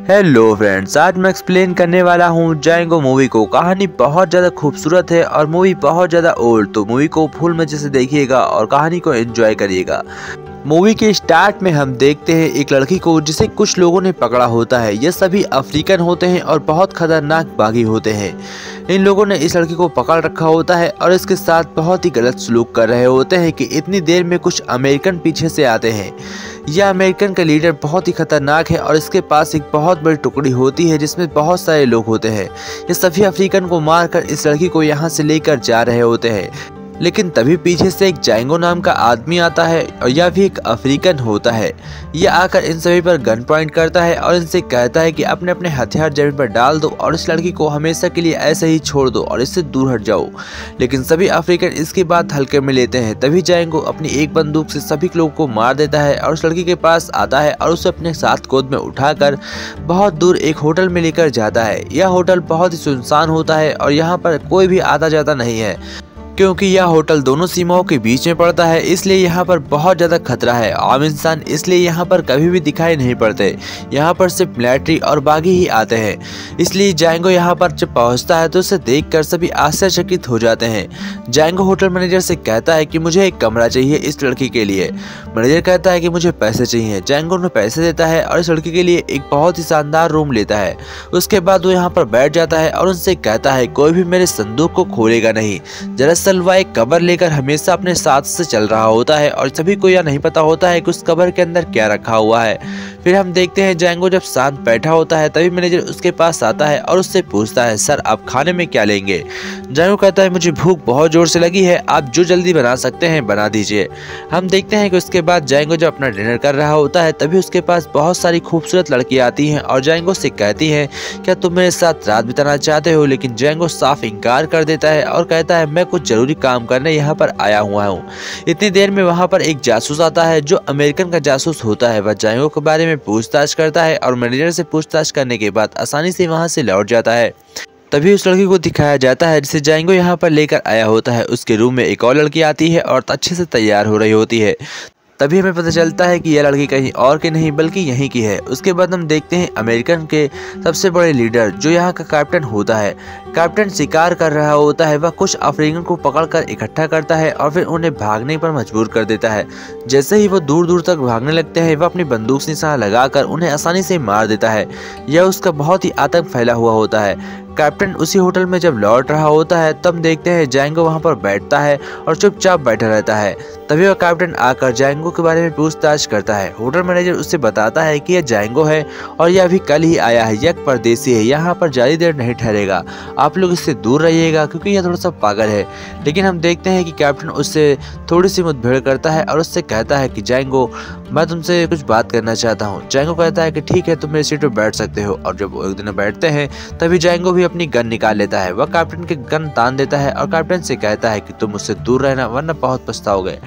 Hello friends, आज मैं explain करने वाला हूँ जाएंगो मूवी को। कहानी बहुत ज़्यादा खूबसूरत है और मूवी बहुत ज़्यादा ओल्ड, तो मूवी को फुल मजे से देखिएगा और कहानी को एंजॉय करिएगा। मूवी के स्टार्ट में हम देखते हैं एक लड़की को जिसे कुछ लोगों ने पकड़ा होता है। ये सभी अफ्रीकन होते हैं और बहुत खतरनाक बागी होते हैं। इन लोगों ने इस लड़की को पकड़ रखा होता है और इसके साथ बहुत ही गलत सलूक कर रहे होते हैं कि इतनी देर में कुछ अमेरिकन पीछे से आते हैं। यह अमेरिकन का लीडर बहुत ही खतरनाक है और इसके पास एक बहुत बड़ी टुकड़ी होती है जिसमें बहुत सारे लोग होते हैं। ये सभी अफ्रीकन को मारकर इस लड़की को यहाँ से लेकर जा रहे होते हैं, लेकिन तभी पीछे से एक जाएंगो नाम का आदमी आता है और यह भी एक अफ्रीकन होता है। यह आकर इन सभी पर गन पॉइंट करता है और इनसे कहता है कि अपने अपने हथियार जमीन पर डाल दो और इस लड़की को हमेशा के लिए ऐसे ही छोड़ दो और इससे दूर हट जाओ। लेकिन सभी अफ्रीकन इसकी बात हल्के में लेते हैं। तभी जाएंगो अपनी एक बंदूक से सभी लोगों को मार देता है और उस लड़की के पास आता है और उसे अपने साथ गोद में उठाकर बहुत दूर एक होटल में लेकर जाता है। यह होटल बहुत ही सुनसान होता है और यहाँ पर कोई भी आता जाता नहीं है, क्योंकि यह होटल दोनों सीमाओं के बीच में पड़ता है। इसलिए यहाँ पर बहुत ज़्यादा खतरा है। आम इंसान इसलिए यहाँ पर कभी भी दिखाई नहीं पड़ते। यहाँ पर सिर्फ मिलिट्री और बागी ही आते हैं। इसलिए जाएंगो यहाँ पर जब पहुँचता है तो उसे देखकर सभी आश्चर्यचकित हो जाते हैं। जाएंगो होटल मैनेजर से कहता है कि मुझे एक कमरा चाहिए इस लड़की के लिए। मैनेजर कहता है कि मुझे पैसे चाहिए। जाएंगो उन्हें पैसे देता है और इस लड़की के लिए एक बहुत ही शानदार रूम लेता है। उसके बाद वो यहाँ पर बैठ जाता है और उनसे कहता है कोई भी मेरे संदूक को खोलेगा नहीं। दरअसल वह एक कबर लेकर हमेशा अपने साथ से चल रहा होता है और सभी को यह नहीं पता होता है कि उस कबर के अंदर क्या रखा हुआ है। फिर हम देखते हैं जाएंगो जब शांत बैठा होता है तभी मैनेजर उसके पास आता है और उससे पूछता है, सर आप खाने में क्या लेंगे? जाएंगो कहता है मुझे भूख बहुत जोर से लगी है, आप जो जल्दी बना सकते हैं बना दीजिए। हम देखते हैं कि उसके बाद जाएंगो जब अपना डिनर कर रहा होता है तभी उसके पास बहुत सारी खूबसूरत लड़कियां आती हैं और जाएंगो से कहती हैं क्या तुम मेरे साथ रात बिताना चाहते हो? लेकिन जाएंगो साफ इनकार कर देता है और कहता है मैं कुछ जरूरी काम करने यहाँ पर आया हुआ हूँ। इतनी देर में वहाँ पर एक जासूस आता है जो अमेरिकन का जासूस होता है। वह जाएंगो के बारे में पूछताछ करता है और मैनेजर से पूछताछ करने के बाद आसानी से वहाँ से लौट जाता है। तभी उस लड़की को दिखाया जाता है जिसे जाएंगो यहाँ पर लेकर आया होता है। उसके रूम में एक और लड़की आती है और अच्छे से तैयार हो रही होती है। तभी हमें पता चलता है कि यह लड़की कहीं और की नहीं बल्कि यहीं की है। उसके बाद हम देखते हैं अमेरिकन के सबसे बड़े लीडर जो यहाँ का कैप्टन होता है। कैप्टन शिकार कर रहा होता है। वह कुछ अफ्रीकन को पकड़कर इकट्ठा करता है और फिर उन्हें भागने पर मजबूर कर देता है। जैसे ही वो दूर दूर तक भागने लगते हैं वह अपनी बंदूक से निशाना लगाकर उन्हें आसानी से मार देता है। यह उसका बहुत ही आतंक फैला हुआ होता है। कैप्टन उसी होटल में जब लौट रहा होता है तब देखते हैं जाएंगो वहां पर बैठता है और चुपचाप बैठा रहता है। तभी वह कैप्टन आकर जाएंगो के बारे में पूछताछ करता है। होटल मैनेजर उससे बताता है कि यह जाएंगो है और यह अभी कल ही आया है। यह परदेसी है, यहाँ पर ज्यादा देर नहीं ठहरेगा। आप लोग इससे दूर रहिएगा क्योंकि यह थोड़ा सा पागल है। लेकिन हम देखते हैं कि कैप्टन उससे थोड़ी सी मुठभेड़ करता है और उससे कहता है कि जाएंगो मैं तुमसे कुछ बात करना चाहता हूँ। जाएंगो कहता है कि ठीक है तुम मेरी सीट पर बैठ सकते हो। और जब एक दिन बैठते हैं तभी जाएंगो भी अपनी गन निकाल लेता है। वह कैप्टन के गन तान देता है और कैप्टन से कहता है कि तुम मुझसे दूर रहना वरना बहुत पछताओगे।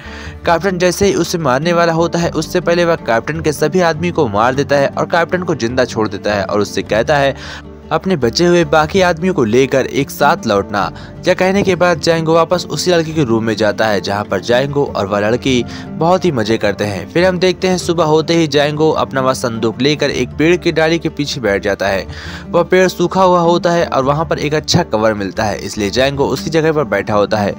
कैप्टन जैसे ही उसे मारने वाला होता है उससे पहले वह कैप्टन के सभी आदमी को मार देता है और कैप्टन को जिंदा छोड़ देता है और उससे कहता है अपने बचे हुए बाकी आदमियों को लेकर एक साथ लौटना। यह कहने के बाद जाएंगो वापस उसी लड़की के रूम में जाता है जहां पर जाएंगो और वह लड़की बहुत ही मजे करते हैं। फिर हम देखते हैं सुबह होते ही जाएंगो अपना वह संदूक लेकर एक पेड़ की डाली के पीछे बैठ जाता है। वह पेड़ सूखा हुआ होता है और वहां पर एक अच्छा कवर मिलता है, इसलिए जाएंगो उसी जगह पर बैठा होता है।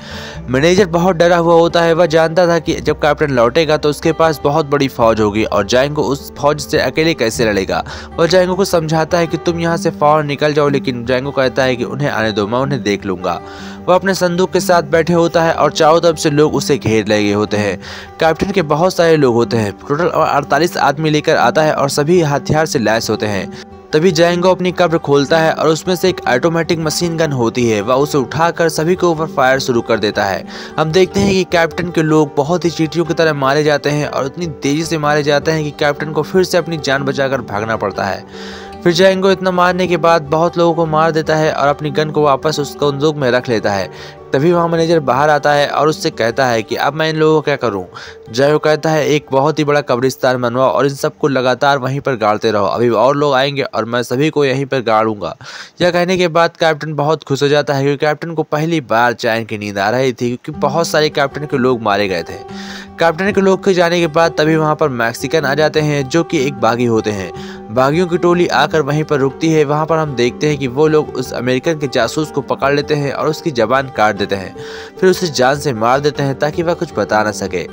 मैनेजर बहुत डरा हुआ होता है। वह जानता था कि जब कैप्टन लौटेगा तो उसके पास बहुत बड़ी फौज होगी और जाएंगो उस फौज से अकेले कैसे लड़ेगा। वह जाएंगो को समझाता है कि तुम यहाँ से निकल जाओ, लेकिन जाएंगो कहता है कि उन्हें आने दो, मैं उन्हें देख लूंगा। वह अपने संदूक के साथ बैठे होता है और चारों तरफ से लोग उसे घेर लगे होते हैं। कैप्टन के बहुत सारे लोग होते हैं। टोटल 48 आदमी लेकर आता है और सभी हथियार से लैस होते हैं। तभी जाएंगो अपनी कब्र खोलता है और उसमें से एक ऑटोमेटिक मशीन गन होती है। वह उसे उठाकर सभी के ऊपर फायर शुरू कर देता है। हम देखते हैं कि कैप्टन के लोग बहुत ही चींटियों की तरह मारे जाते हैं और इतनी तेजी से मारे जाते हैं कि कैप्टन को फिर से अपनी जान बचाकर भागना पड़ता है। फिर जाएंगो इतना मारने के बाद बहुत लोगों को मार देता है और अपनी गन को वापस उस बंदूक में रख लेता है। तभी वहाँ मैनेजर बाहर आता है और उससे कहता है कि अब मैं इन लोगों को क्या करूँ। जायंगो कहता है एक बहुत ही बड़ा कब्रिस्तान बनवाओ और इन सबको लगातार वहीं पर गाड़ते रहो, अभी और लोग आएंगे और मैं सभी को यहीं पर गाड़ूंगा। यह कहने के बाद कैप्टन बहुत खुश हो जाता है क्योंकि कैप्टन को पहली बार चैन की नींद आ रही थी क्योंकि बहुत सारे कैप्टन के लोग मारे गए थे। कैप्टन के लोग के जाने के बाद तभी वहाँ पर मैक्सिकन आ जाते हैं जो कि एक बागी होते हैं। बागियों की टोली आकर वहीं पर रुकती है। वहाँ पर हम देखते हैं कि वो लोग उस अमेरिकन के जासूस को पकड़ लेते हैं और उसकी जबान काट देते हैं, फिर उसे जान से मार देते हैं ताकि वह कुछ बता ना सके।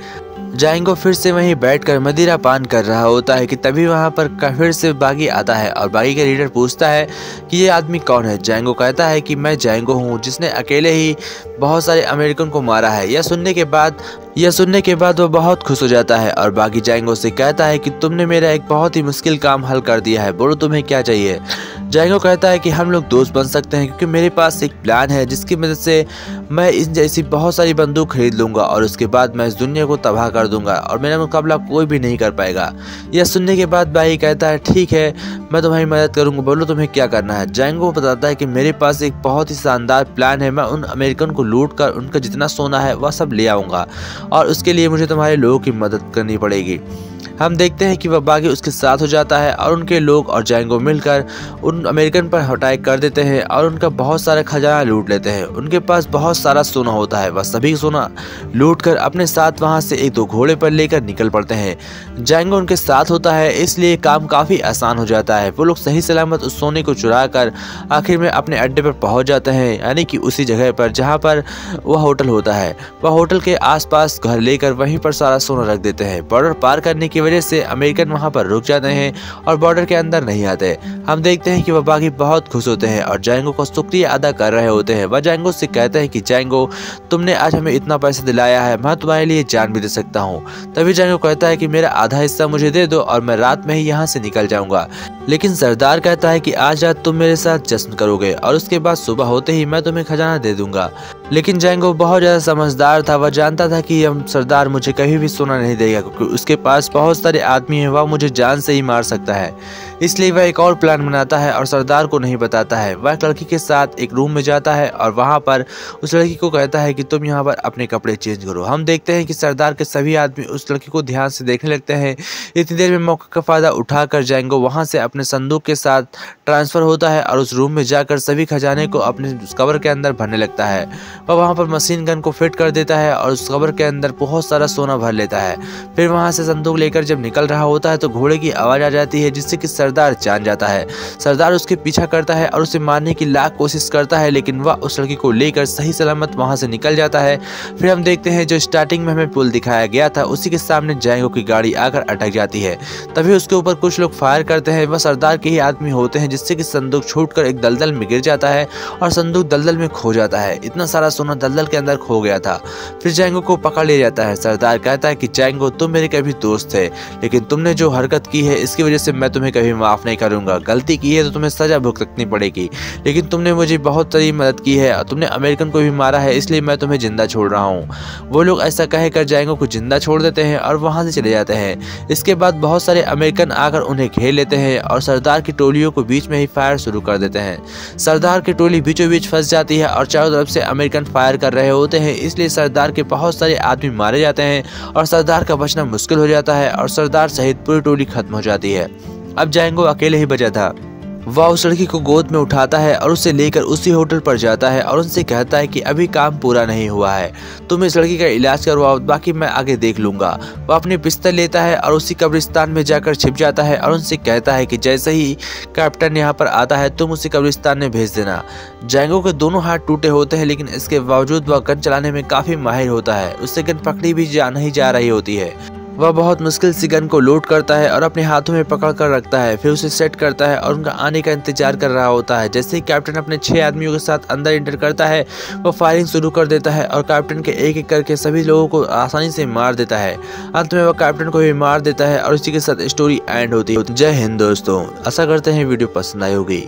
जायंगो फिर से वहीं बैठकर मदिरा पान कर रहा होता है कि तभी वहाँ पर फिर से बागी आता है और बागी का लीडर पूछता है कि ये आदमी कौन है। जायंगो कहता है कि मैं जायंगो हूँ जिसने अकेले ही बहुत सारे अमेरिकन को मारा है। यह सुनने के बाद वो बहुत खुश हो जाता है और बागी जायंगो से कहता है कि तुमने मेरा एक बहुत ही मुश्किल काम हल कर दिया है, बोलो तुम्हें क्या चाहिए। जायंगो कहता है कि हम लोग दोस्त बन सकते हैं क्योंकि मेरे पास एक प्लान है जिसकी मदद से मैं इन जैसी बहुत सारी बंदूक खरीद लूंगा और उसके बाद मैं इस दुनिया को तबाह कर दूंगा और मेरा मुकाबला कोई भी नहीं कर पाएगा। यह सुनने के बाद बागी कहता है ठीक है, मैं तुम्हारी मदद करूंगा, बोलो तुम्हें क्या करना है। जायंगो बताता है कि मेरे पास एक बहुत ही शानदार प्लान है, मैं उन अमेरिकन को लूट कर उनका जितना सोना है वह सब ले आऊँगा और उसके लिए मुझे तुम्हारे लोगों की मदद करनी पड़ेगी। हम देखते हैं कि वह बागी उसके साथ हो जाता है और उनके लोग और जायंगो मिलकर उन अमेरिकन पर अटैक कर देते हैं और उनका बहुत सारा खजाना लूट लेते हैं। उनके पास बहुत सारा सोना होता है, वह सभी सोना लूट कर अपने साथ वहां से एक दो घोड़े पर लेकर निकल पड़ते हैं। जायंगो उनके साथ होता है इसलिए काम काफ़ी आसान हो जाता है। वो लोग सही सलामत उस सोने को चुरा कर आखिर में अपने अड्डे पर पहुँच जाते हैं, यानी कि उसी जगह पर जहाँ पर वह होटल होता है। वह होटल के आसपास घर लेकर वहीं पर सारा सोना रख देते हैं। बॉर्डर पार करने की वजह से अमेरिकन वहां पर रुक जाते हैं और बॉर्डर के अंदर नहीं आते। हम देखते हैं कि वह बागी बहुत खुश होते हैं और जायंगो का शुक्रिया अदा कर रहे होते हैं। वह जायंगो से कहते हैं कि जायंगो तुमने आज हमें इतना पैसा दिलाया है, मैं तुम्हारे लिए जान भी दे सकता हूँ। तभी जायंगो कहता है कि मेरा आधा हिस्सा मुझे दे दो और मैं रात में ही यहाँ से निकल जाऊंगा। लेकिन सरदार कहता है कि आज रात तुम मेरे साथ जश्न करोगे और उसके बाद सुबह होते ही मैं तुम्हें खजाना दे दूंगा। लेकिन जायंगो बहुत ज्यादा समझदार था, वह जानता था कि यह सरदार मुझे कभी भी सोना नहीं देगा क्योंकि उसके पास बहुत सारे आदमी हैं, वह मुझे जान से ही मार सकता है। इसलिए वह एक और प्लान बनाता है और सरदार को नहीं बताता है। वह एक लड़की के साथ एक रूम में जाता है और वहां पर उस लड़की को कहता है कि तुम यहाँ पर अपने कपड़े चेंज करो। हम देखते हैं कि सरदार के सभी आदमी उस लड़की को ध्यान से देखने लगते हैं। इतनी देर में मौके का फायदा उठाकर जायंगो वहां से अपने संदूक के साथ ट्रांसफर होता है और उस रूम में जाकर सभी खजाने को अपने कवर के अंदर भरने लगता है। वह वहां पर मशीन गन को फिट कर देता है और उस कवर के अंदर बहुत सारा सोना भर लेता है। फिर वहां से संदूक लेकर जब निकल रहा होता है तो घोड़े की आवाज आ जाती है जिससे कि सरदार जान जाता है। सरदार उसके पीछा करता है और उसे मारने की लाख कोशिश करता है, लेकिन वह उस लड़की को लेकर सही सलामत वहां से निकल जाता है। फिर हम देखते हैं जो स्टार्टिंग में हमें पुल दिखाया गया था उसी के सामने जायंगो की गाड़ी आकर अटक जाती है। तभी उसके ऊपर कुछ लोग फायर करते हैं। वह सरदार के ही आदमी होते हैं जिससे कि संदूक छूटकर एक दलदल में गिर जाता है और संदूक दलदल में खो जाता है। इतना सारा सोना दलदल के अंदर खो गया था। फिर जायंगो को पकड़ लिया जाता है। सरदार कहता है कि जायंगो तुम मेरे कभी दोस्त थे, लेकिन तुमने जो हरकत की है इसकी वजह से मैं तुम्हें कभी माफ नहीं करूंगा। गलती की है तो तुम्हें सजा भुगतनी पड़ेगी, लेकिन तुमने मुझे बहुत सारी मदद की है और तुमने अमेरिकन को भी मारा है, इसलिए मैं तुम्हें जिंदा छोड़ रहा हूँ। वो लोग ऐसा कहकर जायंगो को जिंदा छोड़ देते हैं और वहां से चले जाते हैं। इसके बाद बहुत सारे अमेरिकन आकर उन्हें घेर लेते हैं और सरदार की टोलियों को बीच में ही फायर शुरू कर देते हैं। सरदार की टोली बीचों बीच फंस जाती है और चारों तरफ से अमेरिकन फायर कर रहे होते हैं, इसलिए सरदार के बहुत सारे आदमी मारे जाते हैं और सरदार का बचना मुश्किल हो जाता है और सरदार सहित पूरी टोली खत्म हो जाती है। अब जायंगो अकेले ही बचा था। वह उस लड़की को गोद में उठाता है और उसे लेकर उसी होटल पर जाता है और उनसे कहता है कि अभी काम पूरा नहीं हुआ है, तुम इस लड़की का इलाज करवाओ, बाकी मैं आगे देख लूंगा। वह अपनी पिस्तौल लेता है और उसी कब्रिस्तान में जाकर छिप जाता है और उनसे कहता है कि जैसे ही कैप्टन यहाँ पर आता है तुम उसी कब्रिस्तान में भेज देना। जायंगो के दोनों हाथ टूटे होते हैं, लेकिन इसके बावजूद वह गन चलाने में काफी माहिर होता है। उससे गन पकड़ी भी नहीं जा रही होती है। वह बहुत मुश्किल से गन को लोड करता है और अपने हाथों में पकड़ कर रखता है। फिर उसे सेट करता है और उनका आने का इंतजार कर रहा होता है। जैसे ही कैप्टन अपने 6 आदमियों के साथ अंदर एंटर करता है वह फायरिंग शुरू कर देता है और कैप्टन के एक एक करके सभी लोगों को आसानी से मार देता है। अंत में वह कैप्टन को भी मार देता है और इसी के साथ स्टोरी एंड होती है। जय हिंद दोस्तों, आशा करते हैं वीडियो पसंद आई होगी।